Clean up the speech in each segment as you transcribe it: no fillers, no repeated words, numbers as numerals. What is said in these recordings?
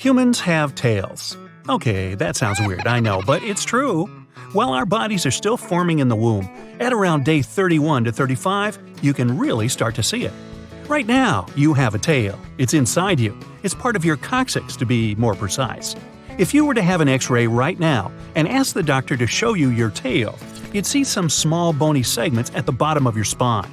Humans have tails. Okay, that sounds weird, I know, but it's true. While our bodies are still forming in the womb, at around day 31 to 35, you can really start to see it. Right now, you have a tail. It's inside you. It's part of your coccyx, to be more precise. If you were to have an X-ray right now and ask the doctor to show you your tail, you'd see some small bony segments at the bottom of your spine.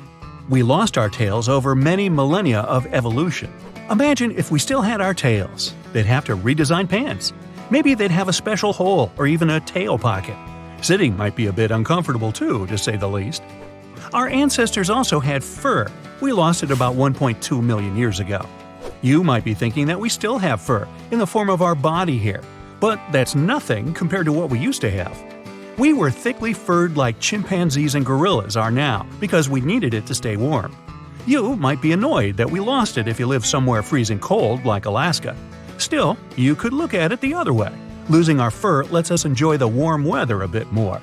We lost our tails over many millennia of evolution. Imagine if we still had our tails. They'd have to redesign pants. Maybe they'd have a special hole or even a tail pocket. Sitting might be a bit uncomfortable too, to say the least. Our ancestors also had fur. We lost it about 1.2 million years ago. You might be thinking that we still have fur in the form of our body hair, but that's nothing compared to what we used to have. We were thickly furred like chimpanzees and gorillas are now because we needed it to stay warm. You might be annoyed that we lost it if you live somewhere freezing cold like Alaska. Still, you could look at it the other way. Losing our fur lets us enjoy the warm weather a bit more.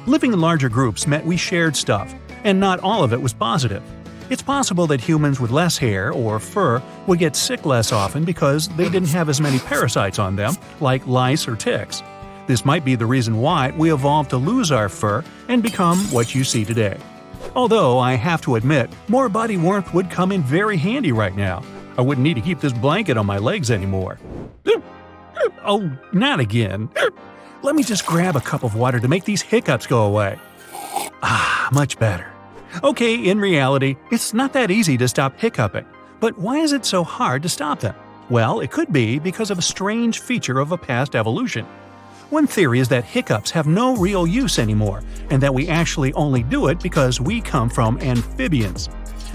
Living in larger groups meant we shared stuff, and not all of it was positive. It's possible that humans with less hair or fur would get sick less often because they didn't have as many parasites on them, like lice or ticks. This might be the reason why we evolved to lose our fur and become what you see today. Although I have to admit, more body warmth would come in very handy right now. I wouldn't need to keep this blanket on my legs anymore. Oh, not again. Let me just grab a cup of water to make these hiccups go away. Ah, much better. Okay, in reality, it's not that easy to stop hiccuping. But why is it so hard to stop them? Well, it could be because of a strange feature of a past evolution. One theory is that hiccups have no real use anymore, and that we actually only do it because we come from amphibians.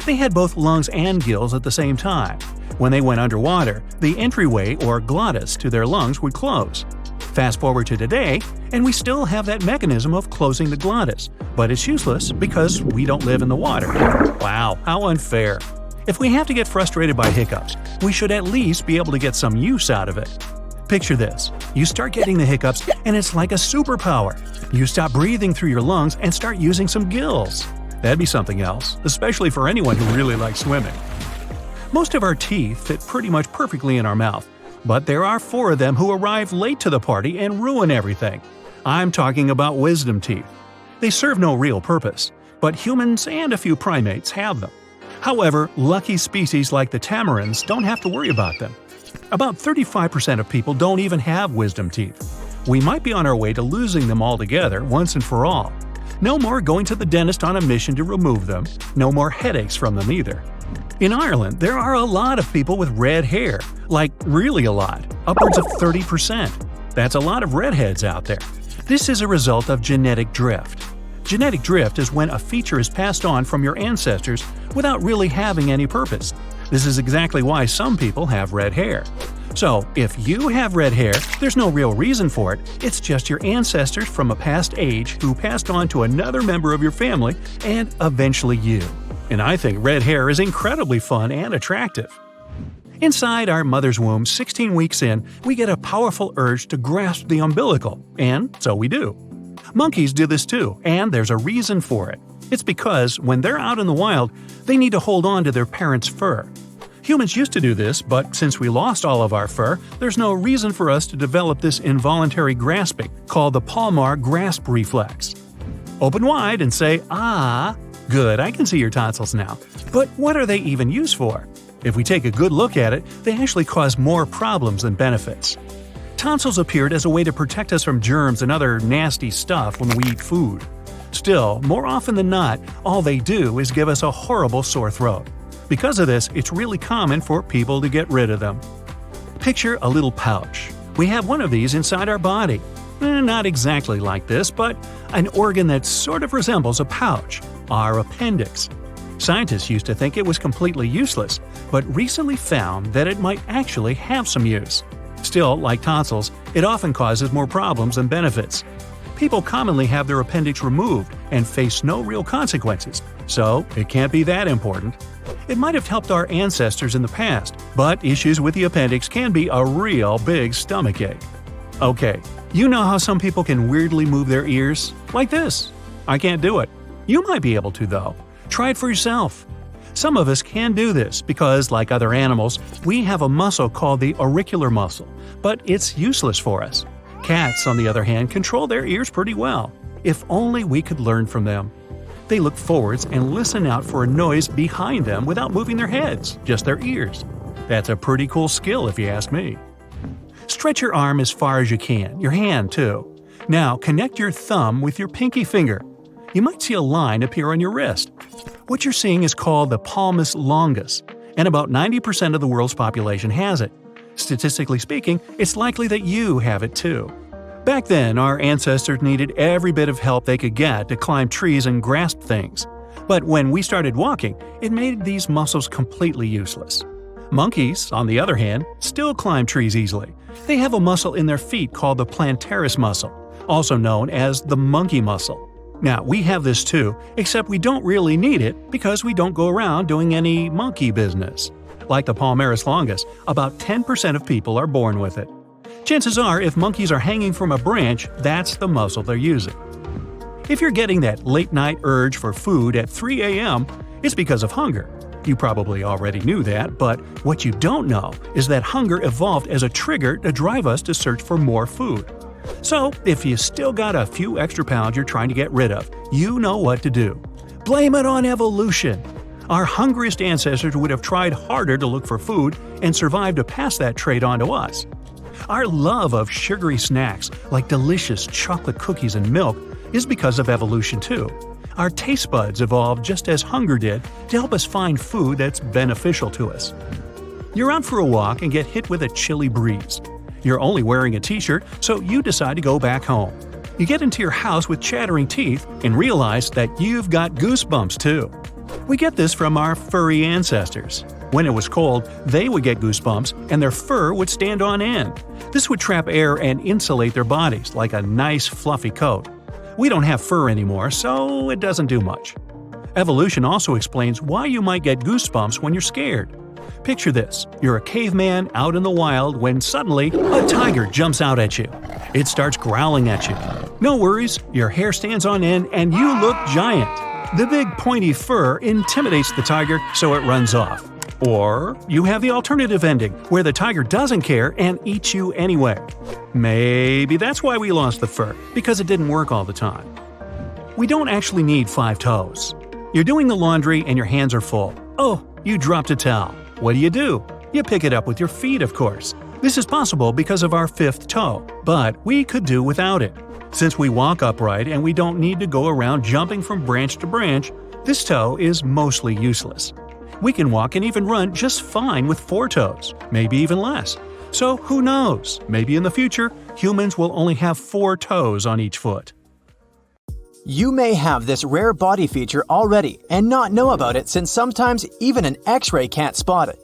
They had both lungs and gills at the same time. When they went underwater, the entryway or glottis to their lungs would close. Fast forward to today, and we still have that mechanism of closing the glottis, but it's useless because we don't live in the water. Wow, how unfair. If we have to get frustrated by hiccups, we should at least be able to get some use out of it. Picture this. You start getting the hiccups, and it's like a superpower. You stop breathing through your lungs and start using some gills. That'd be something else, especially for anyone who really likes swimming. Most of our teeth fit pretty much perfectly in our mouth, but there are 4 of them who arrive late to the party and ruin everything. I'm talking about wisdom teeth. They serve no real purpose, but humans and a few primates have them. However, lucky species like the tamarins don't have to worry about them. About 35% of people don't even have wisdom teeth. We might be on our way to losing them altogether once and for all. No more going to the dentist on a mission to remove them, no more headaches from them either. In Ireland, there are a lot of people with red hair, like really a lot, upwards of 30%. That's a lot of redheads out there. This is a result of genetic drift. Genetic drift is when a feature is passed on from your ancestors without really having any purpose. This is exactly why some people have red hair. So, if you have red hair, there's no real reason for it, it's just your ancestors from a past age who passed on to another member of your family and eventually you. And I think red hair is incredibly fun and attractive. Inside our mother's womb, 16 weeks in, we get a powerful urge to grasp the umbilical, and so we do. Monkeys do this too, and there's a reason for it. It's because when they're out in the wild, they need to hold on to their parents' fur. Humans used to do this, but since we lost all of our fur, there's no reason for us to develop this involuntary grasping, called the palmar grasp reflex. Open wide and say, "Ah." Good, I can see your tonsils now. But what are they even used for? If we take a good look at it, they actually cause more problems than benefits. Tonsils appeared as a way to protect us from germs and other nasty stuff when we eat food. Still, more often than not, all they do is give us a horrible sore throat. Because of this, it's really common for people to get rid of them. Picture a little pouch. We have one of these inside our body. Not exactly like this, but an organ that sort of resembles a pouch, our appendix. Scientists used to think it was completely useless, but recently found that it might actually have some use. Still, like tonsils, it often causes more problems than benefits. People commonly have their appendix removed and face no real consequences, so it can't be that important. It might have helped our ancestors in the past, but issues with the appendix can be a real big stomachache. Okay, you know how some people can weirdly move their ears? Like this. I can't do it. You might be able to, though. Try it for yourself. Some of us can do this because, like other animals, we have a muscle called the auricular muscle, but it's useless for us. Cats, on the other hand, control their ears pretty well. If only we could learn from them. They look forwards and listen out for a noise behind them without moving their heads, just their ears. That's a pretty cool skill if you ask me. Stretch your arm as far as you can, your hand too. Now connect your thumb with your pinky finger. You might see a line appear on your wrist. What you're seeing is called the palmus longus, and about 90% of the world's population has it. Statistically speaking, it's likely that you have it too. Back then, our ancestors needed every bit of help they could get to climb trees and grasp things. But when we started walking, it made these muscles completely useless. Monkeys, on the other hand, still climb trees easily. They have a muscle in their feet called the plantaris muscle, also known as the monkey muscle. Now, we have this too, except we don't really need it because we don't go around doing any monkey business. Like the palmaris longus, about 10% of people are born with it. Chances are, if monkeys are hanging from a branch, that's the muscle they're using. If you're getting that late-night urge for food at 3 a.m., it's because of hunger. You probably already knew that, but what you don't know is that hunger evolved as a trigger to drive us to search for more food. So, if you still got a few extra pounds you're trying to get rid of, you know what to do. Blame it on evolution! Our hungriest ancestors would have tried harder to look for food and survived to pass that trait on to us. Our love of sugary snacks, like delicious chocolate cookies and milk, is because of evolution too. Our taste buds evolved just as hunger did to help us find food that's beneficial to us. You're out for a walk and get hit with a chilly breeze. You're only wearing a t-shirt, so you decide to go back home. You get into your house with chattering teeth and realize that you've got goosebumps too. We get this from our furry ancestors. When it was cold, they would get goosebumps and their fur would stand on end. This would trap air and insulate their bodies like a nice fluffy coat. We don't have fur anymore, so it doesn't do much. Evolution also explains why you might get goosebumps when you're scared. Picture this: you're a caveman out in the wild when suddenly a tiger jumps out at you. It starts growling at you. No worries, your hair stands on end and you look giant. The big pointy fur intimidates the tiger, so it runs off. Or you have the alternative ending, where the tiger doesn't care and eats you anyway. Maybe that's why we lost the fur, because it didn't work all the time. We don't actually need 5 toes. You're doing the laundry and your hands are full. Oh, you dropped a towel. What do? You pick it up with your feet, of course. This is possible because of our 5th toe, but we could do without it. Since we walk upright and we don't need to go around jumping from branch to branch, this toe is mostly useless. We can walk and even run just fine with 4 toes, maybe even less. So who knows, maybe in the future, humans will only have 4 toes on each foot. You may have this rare body feature already and not know about it, since sometimes even an X-ray can't spot it.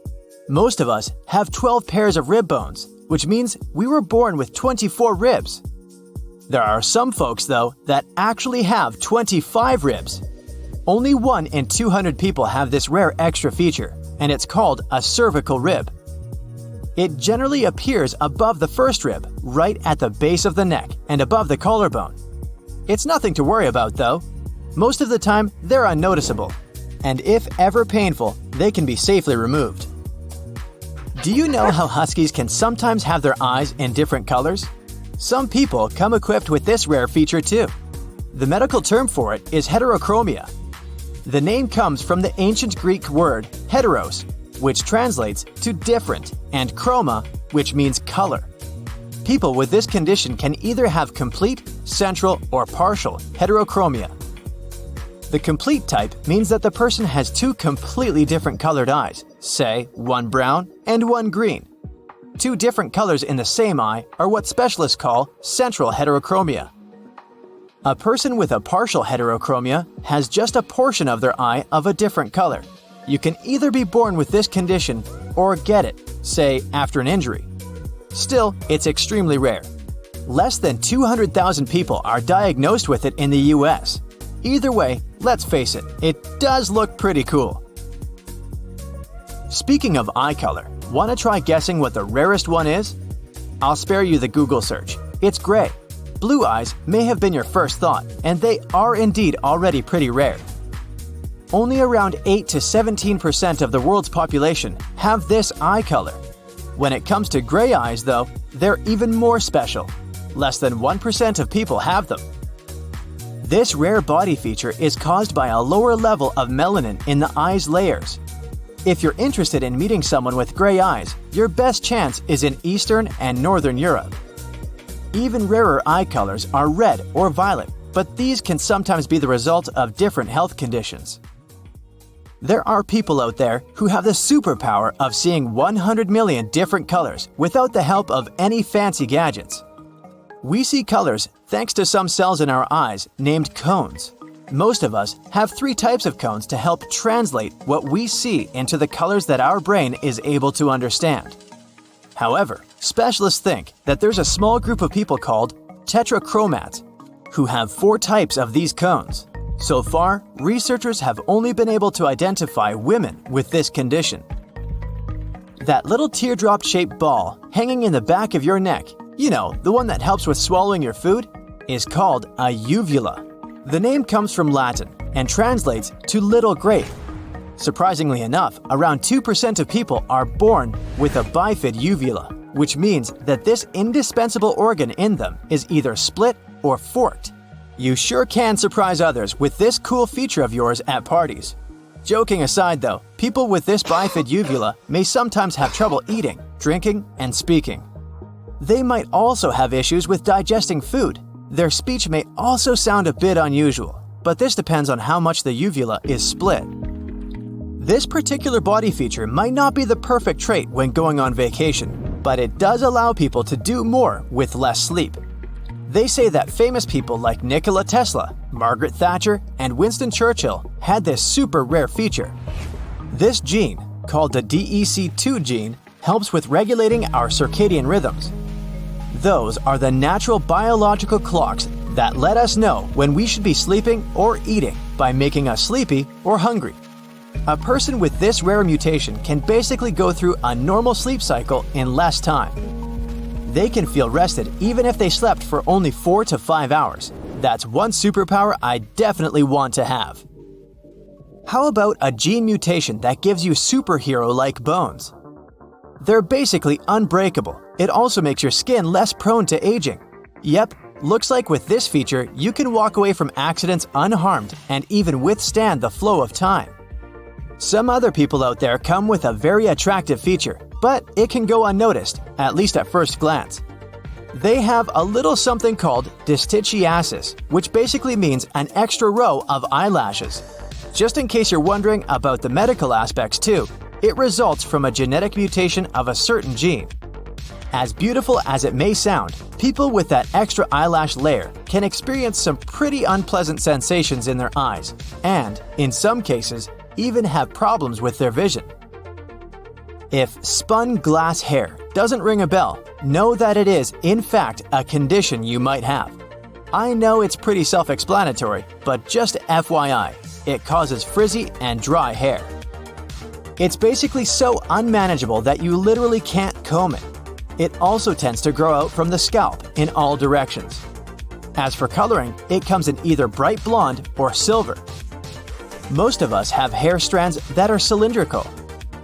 Most of us have 12 pairs of rib bones, which means we were born with 24 ribs. There are some folks, though, that actually have 25 ribs. Only 1 in 200 people have this rare extra feature, and it's called a cervical rib. It generally appears above the first rib, right at the base of the neck and above the collarbone. It's nothing to worry about, though. Most of the time, they're unnoticeable, and if ever painful, they can be safely removed. Do you know how huskies can sometimes have their eyes in different colors? Some people come equipped with this rare feature too. The medical term for it is heterochromia. The name comes from the ancient Greek word heteros, which translates to different, and chroma, which means color. People with this condition can either have complete, central, or partial heterochromia. The complete type means that the person has 2 completely different colored eyes, say one brown and one green. 2 different colors in the same eye are what specialists call central heterochromia. A person with a partial heterochromia has just a portion of their eye of a different color. You can either be born with this condition or get it, say, after an injury. Still, it's extremely rare. Less than 200,000 people are diagnosed with it in the US. Either way, let's face it, it does look pretty cool. Speaking of eye color, want to try guessing what the rarest one is? I'll spare you the Google search. It's gray. Blue eyes may have been your first thought, and they are indeed already pretty rare. Only around 8 to 17% of the world's population have this eye color. When it comes to gray eyes, though, they're even more special. Less than 1% of people have them. This rare body feature is caused by a lower level of melanin in the eye's layers. If you're interested in meeting someone with gray eyes, your best chance is in Eastern and Northern Europe. Even rarer eye colors are red or violet, but these can sometimes be the result of different health conditions. There are people out there who have the superpower of seeing 100 million different colors without the help of any fancy gadgets. We see colors thanks to some cells in our eyes named cones. Most of us have 3 types of cones to help translate what we see into the colors that our brain is able to understand. However, specialists think that there's a small group of people called tetrachromats who have 4 types of these cones. So far, researchers have only been able to identify women with this condition. That little teardrop-shaped ball hanging in the back of your neck, you know, the one that helps with swallowing your food, is called a uvula. The name comes from Latin and translates to little grape. Surprisingly enough, around 2% of people are born with a bifid uvula, which means that this indispensable organ in them is either split or forked. You sure can surprise others with this cool feature of yours at parties. Joking aside though, people with this bifid uvula may sometimes have trouble eating, drinking, and speaking. They might also have issues with digesting food. Their speech may also sound a bit unusual, but this depends on how much the uvula is split. This particular body feature might not be the perfect trait when going on vacation, but it does allow people to do more with less sleep. They say that famous people like Nikola Tesla, Margaret Thatcher, and Winston Churchill had this super rare feature. This gene, called the DEC2 gene, helps with regulating our circadian rhythms. Those are the natural biological clocks that let us know when we should be sleeping or eating by making us sleepy or hungry. A person with this rare mutation can basically go through a normal sleep cycle in less time. They can feel rested even if they slept for only 4 to 5 hours. That's one superpower I definitely want to have. How about a gene mutation that gives you superhero-like bones? They're basically unbreakable. It also makes your skin less prone to aging. Yep, looks like with this feature, you can walk away from accidents unharmed and even withstand the flow of time. Some other people out there come with a very attractive feature, but it can go unnoticed, at least at first glance. They have a little something called distichiasis, which basically means an extra row of eyelashes. Just in case you're wondering about the medical aspects too, it results from a genetic mutation of a certain gene. As beautiful as it may sound, people with that extra eyelash layer can experience some pretty unpleasant sensations in their eyes, and, in some cases, even have problems with their vision. If spun glass hair doesn't ring a bell, know that it is, in fact, a condition you might have. I know it's pretty self-explanatory, but just FYI, it causes frizzy and dry hair. It's basically so unmanageable that you literally can't comb it. It also tends to grow out from the scalp in all directions. As for coloring, it comes in either bright blonde or silver. Most of us have hair strands that are cylindrical.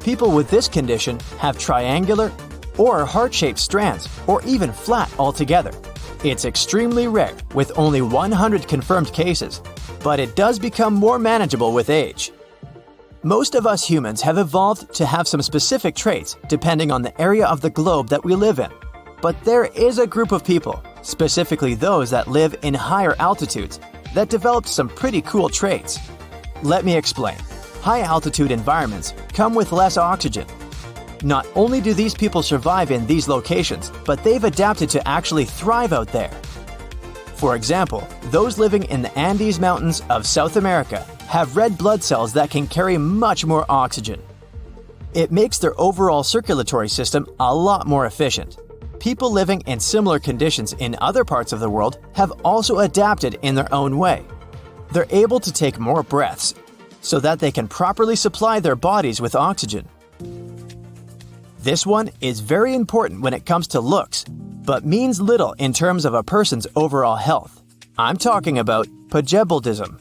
People with this condition have triangular or heart-shaped strands, or even flat altogether. It's extremely rare, with only 100 confirmed cases, but it does become more manageable with age. Most of us humans have evolved to have some specific traits depending on the area of the globe that we live in. But there is a group of people, specifically those that live in higher altitudes, that developed some pretty cool traits. Let me explain. High-altitude environments come with less oxygen. Not only do these people survive in these locations, but they've adapted to actually thrive out there. For example, those living in the Andes Mountains of South America have red blood cells that can carry much more oxygen. It makes their overall circulatory system a lot more efficient. People living in similar conditions in other parts of the world have also adapted in their own way. They're able to take more breaths so that they can properly supply their bodies with oxygen. This one is very important when it comes to looks, but means little in terms of a person's overall health. I'm talking about pugebaldism.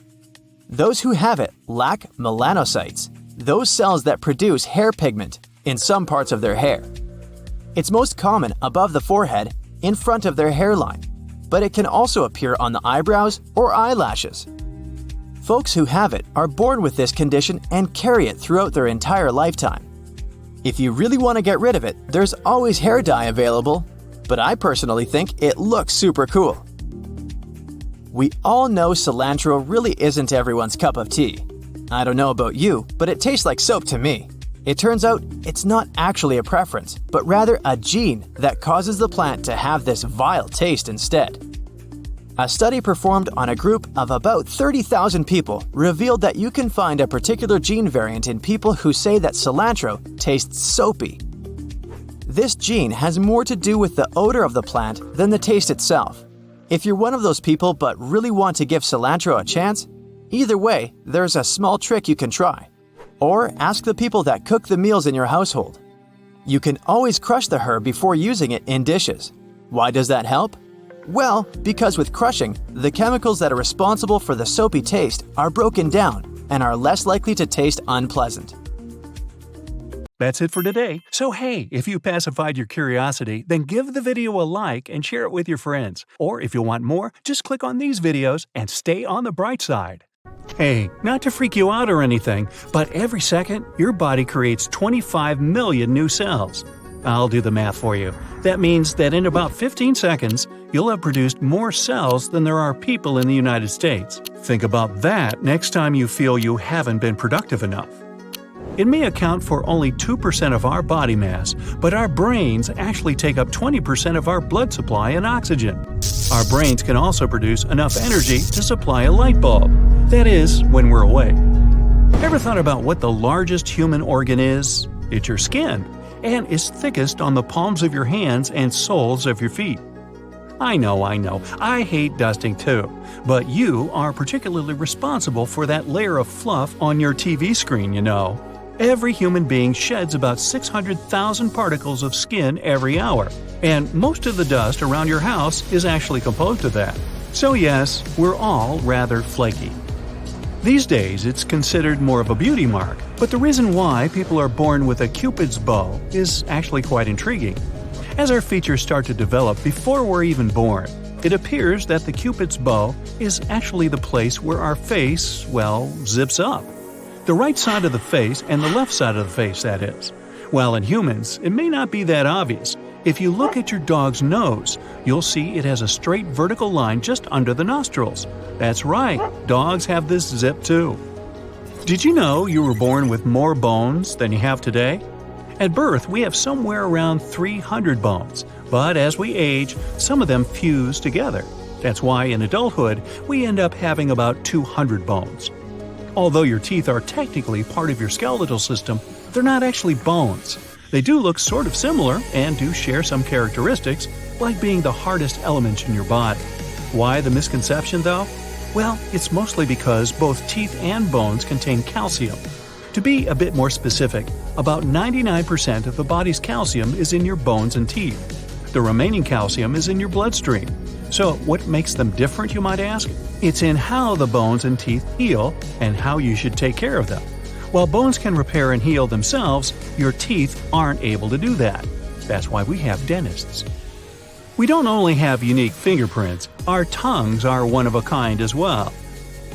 Those who have it lack melanocytes, those cells that produce hair pigment in some parts of their hair. It's most common above the forehead, in front of their hairline, but it can also appear on the eyebrows or eyelashes. Folks who have it are born with this condition and carry it throughout their entire lifetime. If you really want to get rid of it, there's always hair dye available, but I personally think it looks super cool. We all know cilantro really isn't everyone's cup of tea. I don't know about you, but it tastes like soap to me. It turns out it's not actually a preference, but rather a gene that causes the plant to have this vile taste instead. A study performed on a group of about 30,000 people revealed that you can find a particular gene variant in people who say that cilantro tastes soapy. This gene has more to do with the odor of the plant than the taste itself. If you're one of those people but really want to give cilantro a chance, either way, there's a small trick you can try. Or ask the people that cook the meals in your household. You can always crush the herb before using it in dishes. Why does that help? Well, because with crushing, the chemicals that are responsible for the soapy taste are broken down and are less likely to taste unpleasant. That's it for today. So hey, if you pacified your curiosity, then give the video a like and share it with your friends. Or if you want more, just click on these videos and stay on the bright side. Hey, not to freak you out or anything, but every second, your body creates 25 million new cells. I'll do the math for you. That means that in about 15 seconds, you'll have produced more cells than there are people in the United States. Think about that next time you feel you haven't been productive enough. It may account for only 2% of our body mass, but our brains actually take up 20% of our blood supply and oxygen. Our brains can also produce enough energy to supply a light bulb. That is, when we're awake. Ever thought about what the largest human organ is? It's your skin, and is thickest on the palms of your hands and soles of your feet. I know, I hate dusting too, but you are particularly responsible for that layer of fluff on your TV screen, you know. Every human being sheds about 600,000 particles of skin every hour, and most of the dust around your house is actually composed of that. So yes, we're all rather flaky. These days, it's considered more of a beauty mark, but the reason why people are born with a Cupid's bow is actually quite intriguing. As our features start to develop before we're even born, it appears that the Cupid's bow is actually the place where our face, zips up. The right side of the face and the left side of the face, that is. While in humans, it may not be that obvious. If you look at your dog's nose, you'll see it has a straight vertical line just under the nostrils. That's right, dogs have this zip too. Did you know you were born with more bones than you have today? At birth, we have somewhere around 300 bones, but as we age, some of them fuse together. That's why in adulthood, we end up having about 200 bones. Although your teeth are technically part of your skeletal system, they're not actually bones. They do look sort of similar and do share some characteristics, like being the hardest element in your body. Why the misconception, though? Well, it's mostly because both teeth and bones contain calcium. To be a bit more specific, about 99% of the body's calcium is in your bones and teeth. The remaining calcium is in your bloodstream. So what makes them different, you might ask? It's in how the bones and teeth heal and how you should take care of them. While bones can repair and heal themselves, your teeth aren't able to do that. That's why we have dentists. We don't only have unique fingerprints, our tongues are one of a kind as well.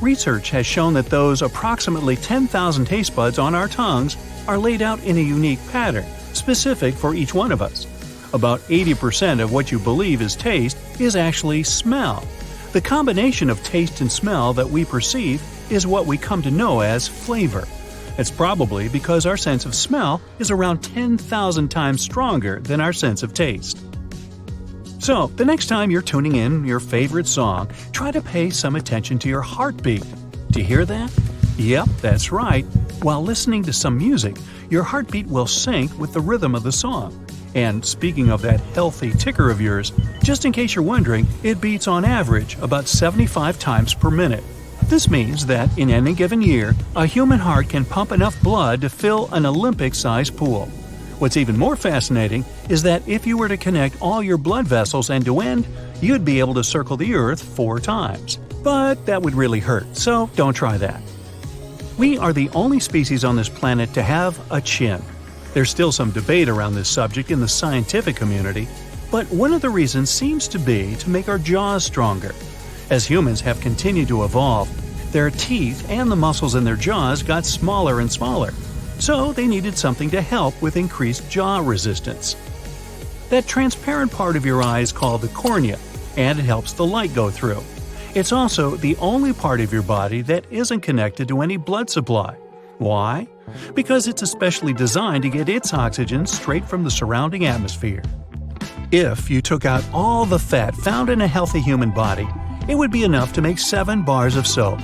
Research has shown that those approximately 10,000 taste buds on our tongues are laid out in a unique pattern, specific for each one of us. About 80% of what you believe is taste is actually smell. The combination of taste and smell that we perceive is what we come to know as flavor. It's probably because our sense of smell is around 10,000 times stronger than our sense of taste. So, the next time you're tuning in your favorite song, try to pay some attention to your heartbeat. Do you hear that? Yep, that's right. While listening to some music, your heartbeat will sync with the rhythm of the song. And speaking of that healthy ticker of yours, just in case you're wondering, it beats on average about 75 times per minute. This means that in any given year, a human heart can pump enough blood to fill an Olympic-sized pool. What's even more fascinating is that if you were to connect all your blood vessels end to end, you'd be able to circle the Earth 4 times. But that would really hurt, so don't try that. We are the only species on this planet to have a chin. There's still some debate around this subject in the scientific community, but one of the reasons seems to be to make our jaws stronger. As humans have continued to evolve, their teeth and the muscles in their jaws got smaller and smaller, so they needed something to help with increased jaw resistance. That transparent part of your eye is called the cornea, and it helps the light go through. It's also the only part of your body that isn't connected to any blood supply. Why? Because it's especially designed to get its oxygen straight from the surrounding atmosphere. If you took out all the fat found in a healthy human body, it would be enough to make 7 bars of soap.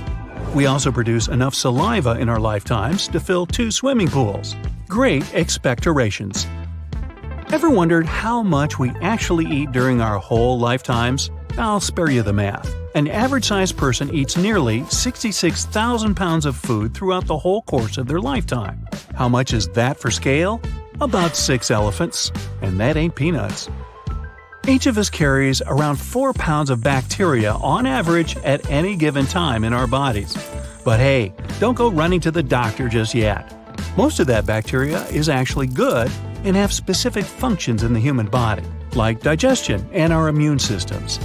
We also produce enough saliva in our lifetimes to fill 2 swimming pools. Great expectorations. Ever wondered how much we actually eat during our whole lifetimes? I'll spare you the math. An average-sized person eats nearly 66,000 pounds of food throughout the whole course of their lifetime. How much is that for scale? About 6 elephants. And that ain't peanuts. Each of us carries around 4 pounds of bacteria on average at any given time in our bodies. But hey, don't go running to the doctor just yet. Most of that bacteria is actually good and have specific functions in the human body, like digestion and our immune systems.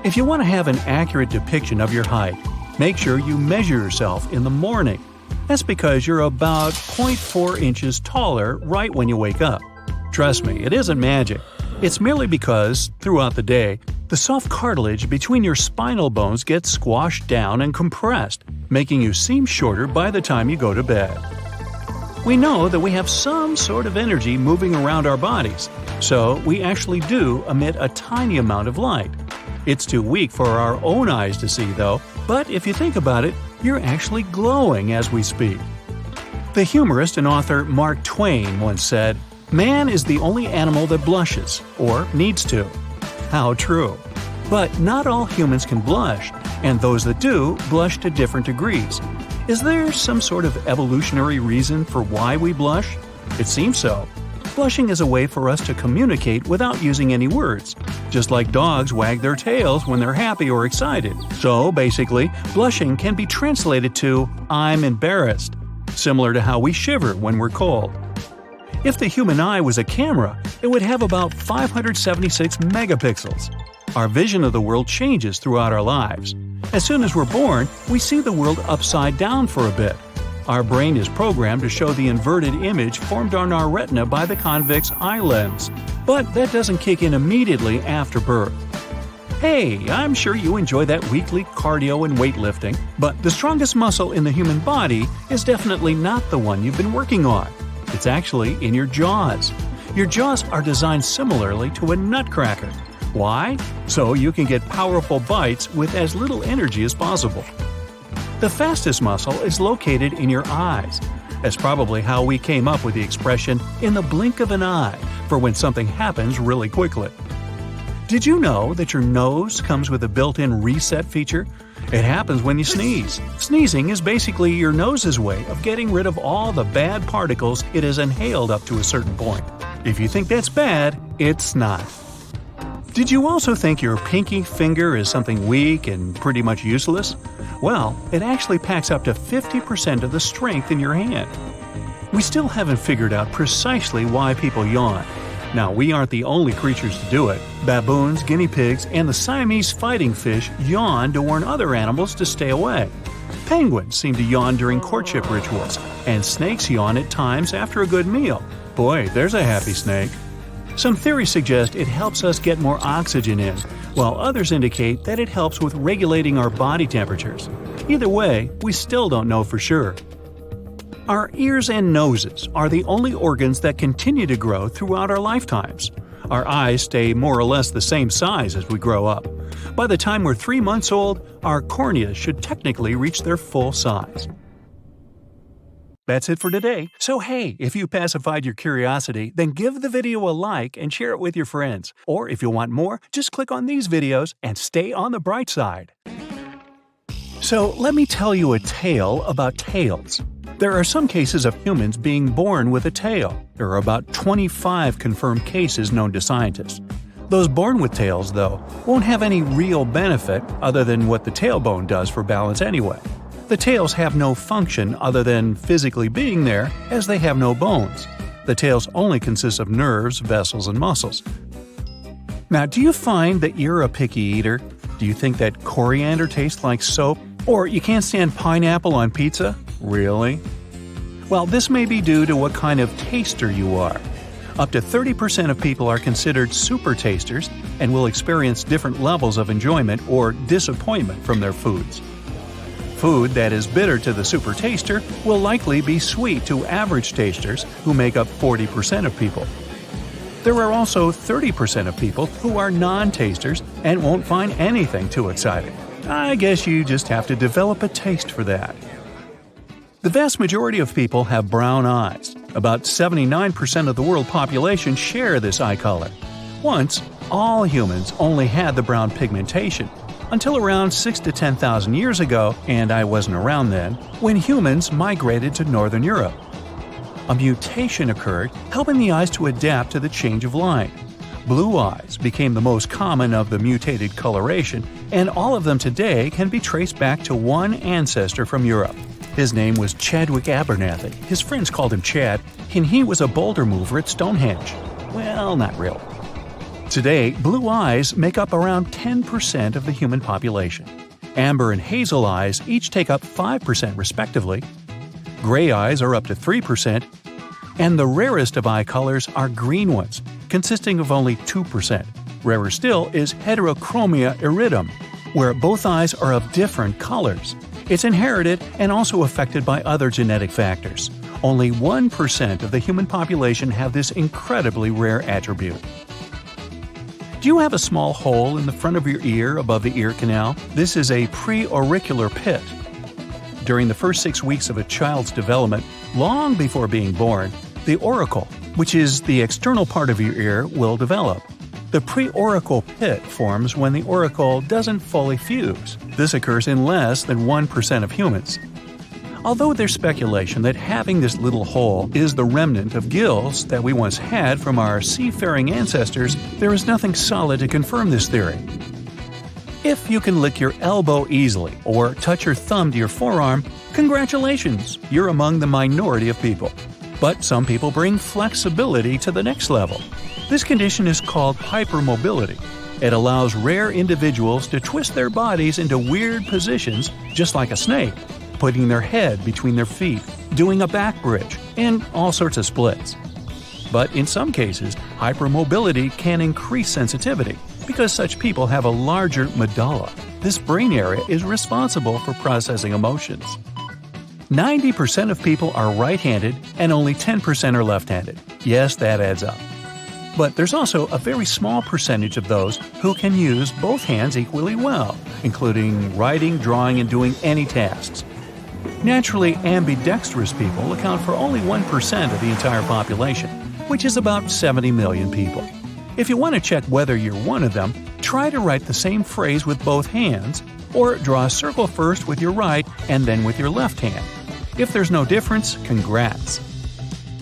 If you want to have an accurate depiction of your height, make sure you measure yourself in the morning. That's because you're about 0.4 inches taller right when you wake up. Trust me, it isn't magic. It's merely because, throughout the day, the soft cartilage between your spinal bones gets squashed down and compressed, making you seem shorter by the time you go to bed. We know that we have some sort of energy moving around our bodies, so we actually do emit a tiny amount of light. It's too weak for our own eyes to see, though, but if you think about it, you're actually glowing as we speak. The humorist and author Mark Twain once said, "Man is the only animal that blushes, or needs to." How true. But not all humans can blush, and those that do blush to different degrees. Is there some sort of evolutionary reason for why we blush? It seems so. Blushing is a way for us to communicate without using any words, just like dogs wag their tails when they're happy or excited. So basically, blushing can be translated to "I'm embarrassed," similar to how we shiver when we're cold. If the human eye was a camera, it would have about 576 megapixels. Our vision of the world changes throughout our lives. As soon as we're born, we see the world upside down for a bit. Our brain is programmed to show the inverted image formed on our retina by the convex eye lens, but that doesn't kick in immediately after birth. Hey, I'm sure you enjoy that weekly cardio and weightlifting, but the strongest muscle in the human body is definitely not the one you've been working on. It's actually in your jaws. Your jaws are designed similarly to a nutcracker. Why? So you can get powerful bites with as little energy as possible. The fastest muscle is located in your eyes. That's probably how we came up with the expression "in the blink of an eye" for when something happens really quickly. Did you know that your nose comes with a built-in reset feature? It happens when you sneeze. Sneezing is basically your nose's way of getting rid of all the bad particles it has inhaled up to a certain point. If you think that's bad, it's not. Did you also think your pinky finger is something weak and pretty much useless? Well, it actually packs up to 50% of the strength in your hand. We still haven't figured out precisely why people yawn. Now, we aren't the only creatures to do it. Baboons, guinea pigs, and the Siamese fighting fish yawn to warn other animals to stay away. Penguins seem to yawn during courtship rituals, and snakes yawn at times after a good meal. Boy, there's a happy snake. Some theories suggest it helps us get more oxygen in, while others indicate that it helps with regulating our body temperatures. Either way, we still don't know for sure. Our ears and noses are the only organs that continue to grow throughout our lifetimes. Our eyes stay more or less the same size as we grow up. By the time we're 3 months old, our corneas should technically reach their full size. That's it for today. So hey, if you pacified your curiosity, then give the video a like and share it with your friends. Or if you want more, just click on these videos and stay on the bright side. So let me tell you a tale about tails. There are some cases of humans being born with a tail. There are about 25 confirmed cases known to scientists. Those born with tails, though, won't have any real benefit other than what the tailbone does for balance anyway. The tails have no function other than physically being there, as they have no bones. The tails only consist of nerves, vessels, and muscles. Now, do you find that you're a picky eater? Do you think that coriander tastes like soap? Or you can't stand pineapple on pizza? Really? Well, this may be due to what kind of taster you are. Up to 30% of people are considered super tasters and will experience different levels of enjoyment or disappointment from their foods. Food that is bitter to the super taster will likely be sweet to average tasters, who make up 40% of people. There are also 30% of people who are non-tasters and won't find anything too exciting. I guess you just have to develop a taste for that. The vast majority of people have brown eyes. About 79% of the world population share this eye color. Once, all humans only had the brown pigmentation, until around 6,000 to 10,000 years ago, and I wasn't around then, when humans migrated to Northern Europe. A mutation occurred, helping the eyes to adapt to the change of light. Blue eyes became the most common of the mutated coloration, and all of them today can be traced back to one ancestor from Europe. His name was Chadwick Abernathy. His friends called him Chad, and he was a boulder mover at Stonehenge. Well, not really. Today, blue eyes make up around 10% of the human population. Amber and hazel eyes each take up 5% respectively. Gray eyes are up to 3%, and the rarest of eye colors are green ones, consisting of only 2%. Rarer still is heterochromia iridum, where both eyes are of different colors. It's inherited and also affected by other genetic factors. Only 1% of the human population have this incredibly rare attribute. Do you have a small hole in the front of your ear above the ear canal? This is a preauricular pit. During the first 6 weeks of a child's development, long before being born, the auricle, which is the external part of your ear, will develop. The preauricular pit forms when the auricle doesn't fully fuse. This occurs in less than 1% of humans. Although there's speculation that having this little hole is the remnant of gills that we once had from our seafaring ancestors, there is nothing solid to confirm this theory. If you can lick your elbow easily or touch your thumb to your forearm, congratulations, you're among the minority of people. But some people bring flexibility to the next level. This condition is called hypermobility. It allows rare individuals to twist their bodies into weird positions, just like a snake, putting their head between their feet, doing a back bridge, and all sorts of splits. But in some cases, hypermobility can increase sensitivity because such people have a larger medulla. This brain area is responsible for processing emotions. 90% of people are right-handed and only 10% are left-handed. Yes, that adds up. But there's also a very small percentage of those who can use both hands equally well, including writing, drawing, and doing any tasks. Naturally, ambidextrous people account for only 1% of the entire population, which is about 70 million people. If you want to check whether you're one of them, try to write the same phrase with both hands, or draw a circle first with your right and then with your left hand. If there's no difference, congrats!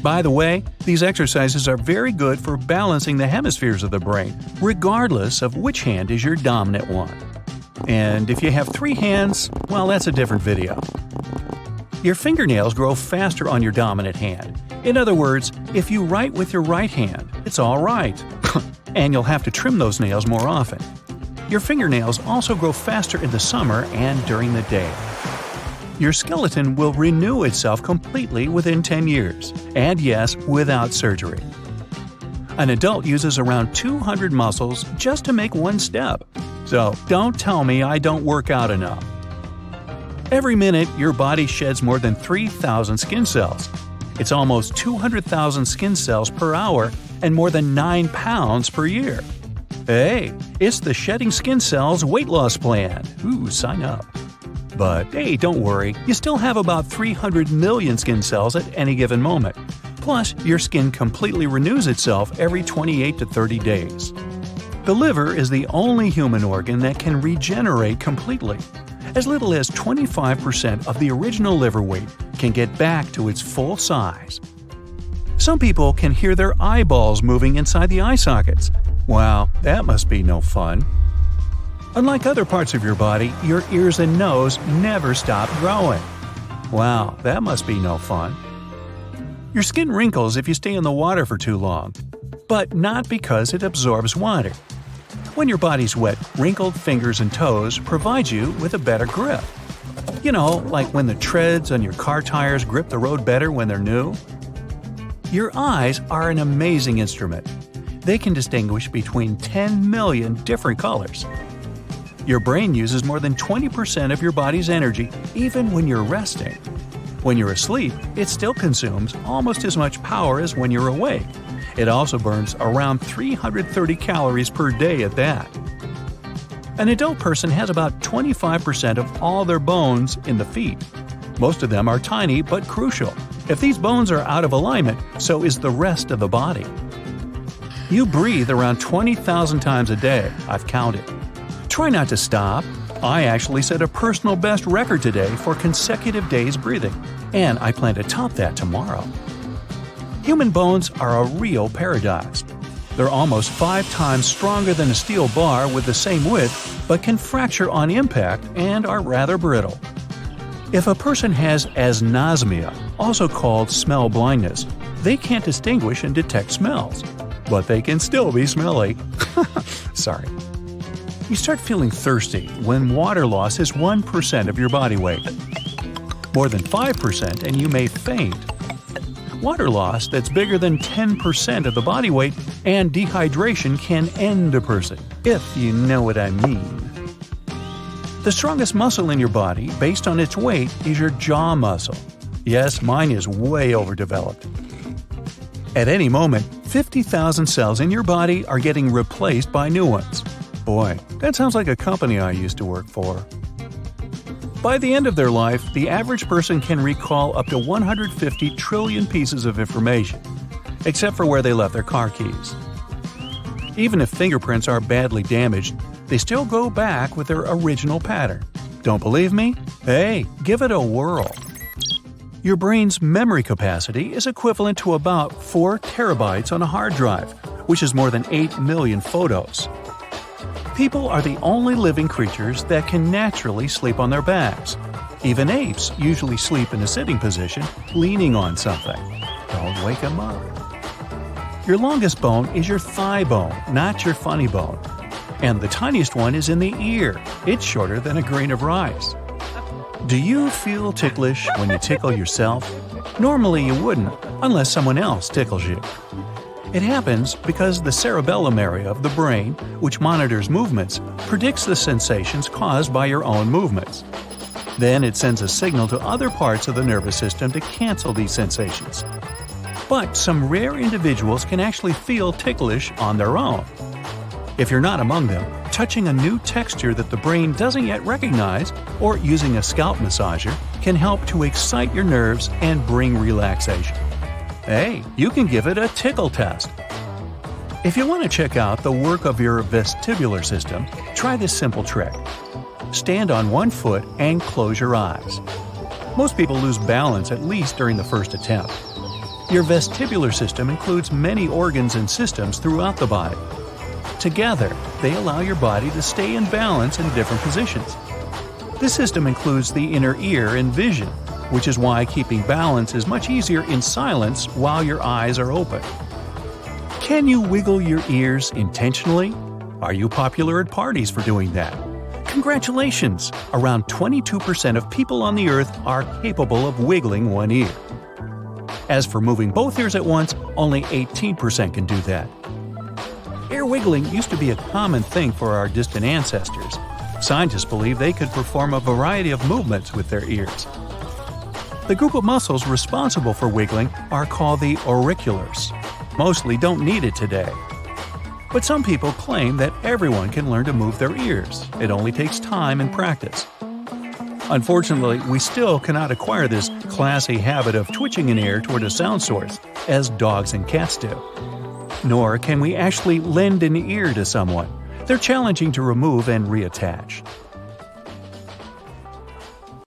By the way, these exercises are very good for balancing the hemispheres of the brain, regardless of which hand is your dominant one. And if you have 3 hands, well, that's a different video. Your fingernails grow faster on your dominant hand. In other words, if you write with your right hand, it's all right. And you'll have to trim those nails more often. Your fingernails also grow faster in the summer and during the day. Your skeleton will renew itself completely within 10 years, and yes, without surgery. An adult uses around 200 muscles just to make one step. So don't tell me I don't work out enough. Every minute, your body sheds more than 3,000 skin cells. It's almost 200,000 skin cells per hour and more than 9 pounds per year. Hey, it's the Shedding Skin Cells Weight Loss Plan. Ooh, sign up. But hey, don't worry, you still have about 300 million skin cells at any given moment. Plus, your skin completely renews itself every 28 to 30 days. The liver is the only human organ that can regenerate completely. As little as 25% of the original liver weight can get back to its full size. Some people can hear their eyeballs moving inside the eye sockets. Wow, that must be no fun. Unlike other parts of your body, your ears and nose never stop growing. Wow, that must be no fun. Your skin wrinkles if you stay in the water for too long, but not because it absorbs water. When your body's wet, wrinkled fingers and toes provide you with a better grip. You know, like when the treads on your car tires grip the road better when they're new. Your eyes are an amazing instrument. They can distinguish between 10 million different colors. Your brain uses more than 20% of your body's energy even when you're resting. When you're asleep, it still consumes almost as much power as when you're awake. It also burns around 330 calories per day at that. An adult person has about 25% of all their bones in the feet. Most of them are tiny but crucial. If these bones are out of alignment, so is the rest of the body. You breathe around 20,000 times a day, I've counted. Try not to stop. I actually set a personal best record today for consecutive days breathing, and I plan to top that tomorrow. Human bones are a real paradox. They're almost 5 times stronger than a steel bar with the same width, but can fracture on impact and are rather brittle. If a person has anosmia, also called smell blindness, they can't distinguish and detect smells, but they can still be smelly. Sorry. You start feeling thirsty when water loss is 1% of your body weight. More than 5% and you may faint. Water loss that's bigger than 10% of the body weight and dehydration can end a person, if you know what I mean. The strongest muscle in your body, based on its weight, is your jaw muscle. Yes, mine is way overdeveloped. At any moment, 50,000 cells in your body are getting replaced by new ones. Boy, that sounds like a company I used to work for. By the end of their life, the average person can recall up to 150 trillion pieces of information, except for where they left their car keys. Even if fingerprints are badly damaged, they still go back with their original pattern. Don't believe me? Hey, give it a whirl. Your brain's memory capacity is equivalent to about 4 terabytes on a hard drive, which is more than 8 million photos. People are the only living creatures that can naturally sleep on their backs. Even apes usually sleep in a sitting position, leaning on something. Don't wake them up. Your longest bone is your thigh bone, not your funny bone. And the tiniest one is in the ear. It's shorter than a grain of rice. Do you feel ticklish when you tickle yourself? Normally you wouldn't, unless someone else tickles you. It happens because the cerebellum area of the brain, which monitors movements, predicts the sensations caused by your own movements. Then it sends a signal to other parts of the nervous system to cancel these sensations. But some rare individuals can actually feel ticklish on their own. If you're not among them, touching a new texture that the brain doesn't yet recognize or using a scalp massager can help to excite your nerves and bring relaxation. Hey, you can give it a tickle test. If you want to check out the work of your vestibular system, try this simple trick. Stand on one foot and close your eyes. Most people lose balance at least during the first attempt. Your vestibular system includes many organs and systems throughout the body. Together, they allow your body to stay in balance in different positions. This system includes the inner ear and vision, which is why keeping balance is much easier in silence while your eyes are open. Can you wiggle your ears intentionally? Are you popular at parties for doing that? Congratulations! Around 22% of people on the earth are capable of wiggling one ear. As for moving both ears at once, only 18% can do that. Ear wiggling used to be a common thing for our distant ancestors. Scientists believe they could perform a variety of movements with their ears. The group of muscles responsible for wiggling are called the auriculars. Mostly don't need it today. But some people claim that everyone can learn to move their ears. It only takes time and practice. Unfortunately, we still cannot acquire this classy habit of twitching an ear toward a sound source, as dogs and cats do. Nor can we actually lend an ear to someone. They're challenging to remove and reattach.